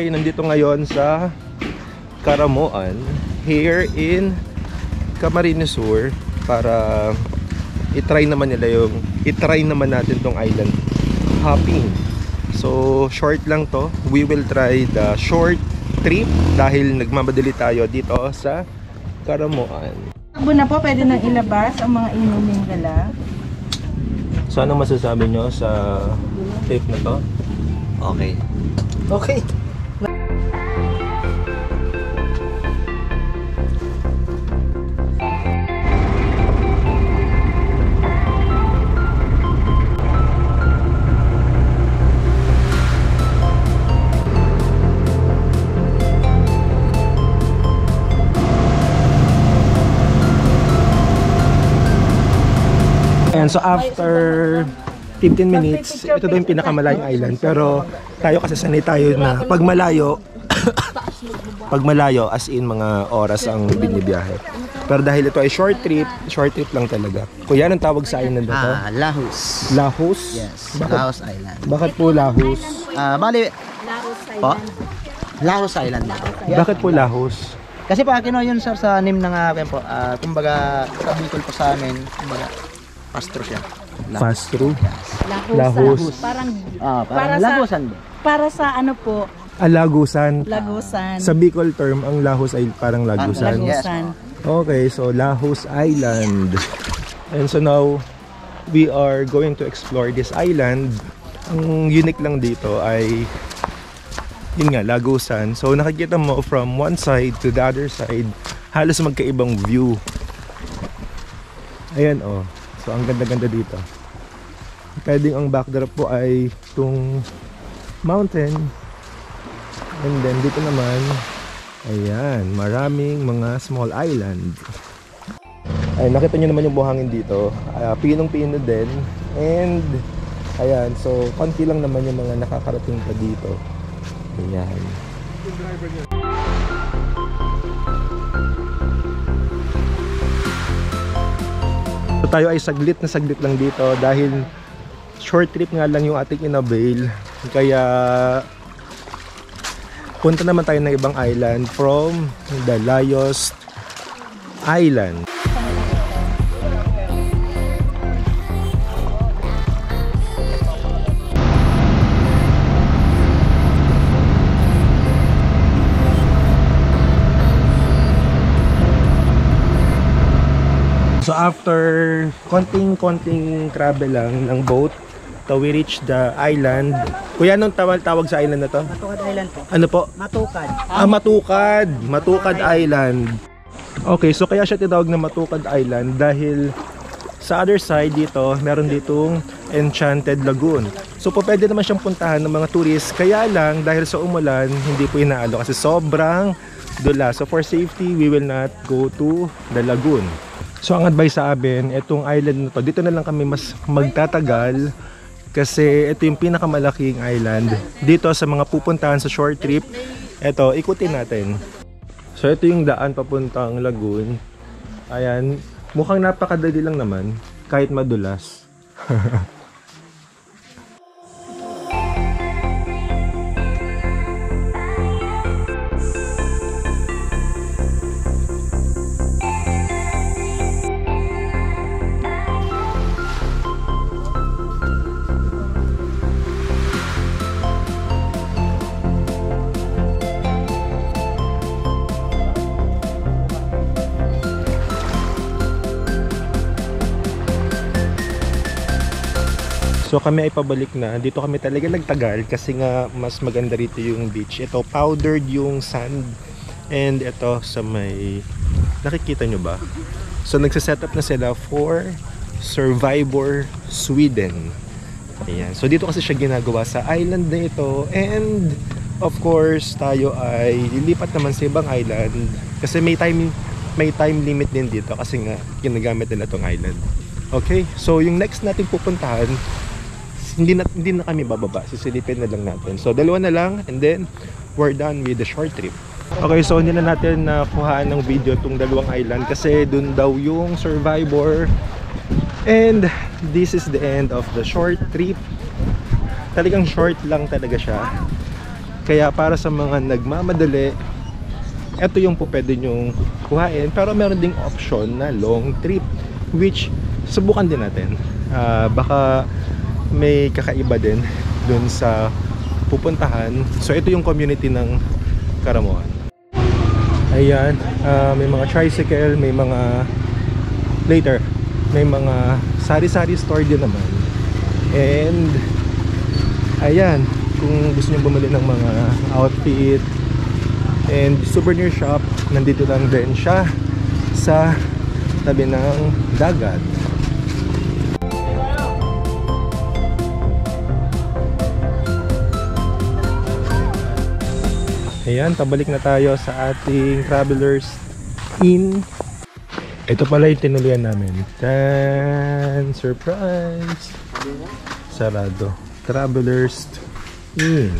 tayo nandito ngayon sa Caramoan here in Camarines Sur para i-try naman natin tong island hopping. So short lang to. We will try the short trip dahil nagmamadali tayo dito sa Caramoan. Abo na po, pwede nang ilabas ang mga inuming gala. So anong masasabi nyo sa trip na to? Okay. Okay. And so after 15 minutes, ito daw yung pinakamalayong island. Pero tayo kasi sanay tayo na pag malayo as in mga oras ang binibiyahe. Pero dahil ito ay short trip lang talaga. Kuya, anong tawag sa island na to? Lahus. Lahus? Yes, Bakit, Lahus Island. bakit po Lahus? Bali, po? Lahus Island. Bakit po Lahus? Kasi pa kino yun sir sa name ng po. Kumbaga sa Bicol po sa amin, kumbaga pastro siya. Fast through? Lahus. Parang parang Lagusan. para sa ano po, Lagusan. Lagusan. Sa Bicol term, ang Lahus ay parang Lagusan. Lagusan. Okay, so Lahus Island. And so now, we are going to explore this island. Ang unique lang dito ay, yun nga, Lagusan. So nakikita mo from one side to the other side, halos magkaibang view. Ayan oh. So ang ganda-ganda dito. Pwedeng ang backdrop po ay itong mountain. And then dito naman, ayan, maraming mga small island. Ay, nakita nyo naman yung buhangin dito. Pinong-pino din. And ayan, so konti lang naman yung mga nakakarating pa dito. Ayan. So tayo ay saglit lang dito dahil short trip nga lang yung ating inavail. Kaya punta naman tayo ng ibang island from the Layos Island. So after konting travel lang ng boat, so we reach the island. Kuya, anong tawag sa island na to? Matukad Island po. Ano po? Matukad. Matukad. Matukad Island. Okay, so kaya siya tinawag na Matukad Island dahil sa other side dito, meron ditong Enchanted Lagoon. So po pwede naman siyang puntahan ng mga tourists. Kaya lang, dahil sa umulan, hindi po inaalo kasi sobrang dula. So for safety, we will not go to the lagoon. So ang advice sa amin, itong island na to, dito na lang kami mas magtatagal kasi ito yung pinakamalaking island dito sa mga pupuntahan sa short trip. Ito, ikutin natin. So ito yung daan papuntang lagoon. Ayan, mukhang napakadali lang naman kahit madulas. So kami ay pabalik na. Dito kami talaga nagtagal kasi nga mas maganda rito yung beach. Ito powdered yung sand. And ito sa may, nakikita nyo ba? So nagsiset-up na sila for Survivor Sweden. Ayan. So dito kasi siya ginagawa sa island na ito. And of course tayo ay lilipat naman sa ibang island kasi may time limit din dito kasi nga ginagamit nila tong island. Okay, so yung next natin pupuntahan, hindi na kami bababa, sisilipin na lang natin. So dalawa na lang and then we're done with the short trip. Okay, so hindi na natin nakuhaan ng video tong dalawang island kasi dun daw yung Survivor. And this is the end of the short trip. Talagang short lang talaga siya. Kaya para sa mga nagmamadali, ito yung po pwede nyong kuhain. Pero meron ding option na long trip, which subukan din natin. Baka may kakaiba din dun sa pupuntahan. So ito yung community ng Karamoan. Ayan, may mga tricycle, may mga sari-sari store din naman. And ayan, kung gusto nyo bumili ng mga outfit and souvenir shop, nandito lang din siya sa tabi ng dagat. Ayan, pabalik na tayo sa ating Travelers Inn. Ito pala yung tinuluyan namin. Tan! Surprise! Sarado. Travelers Inn.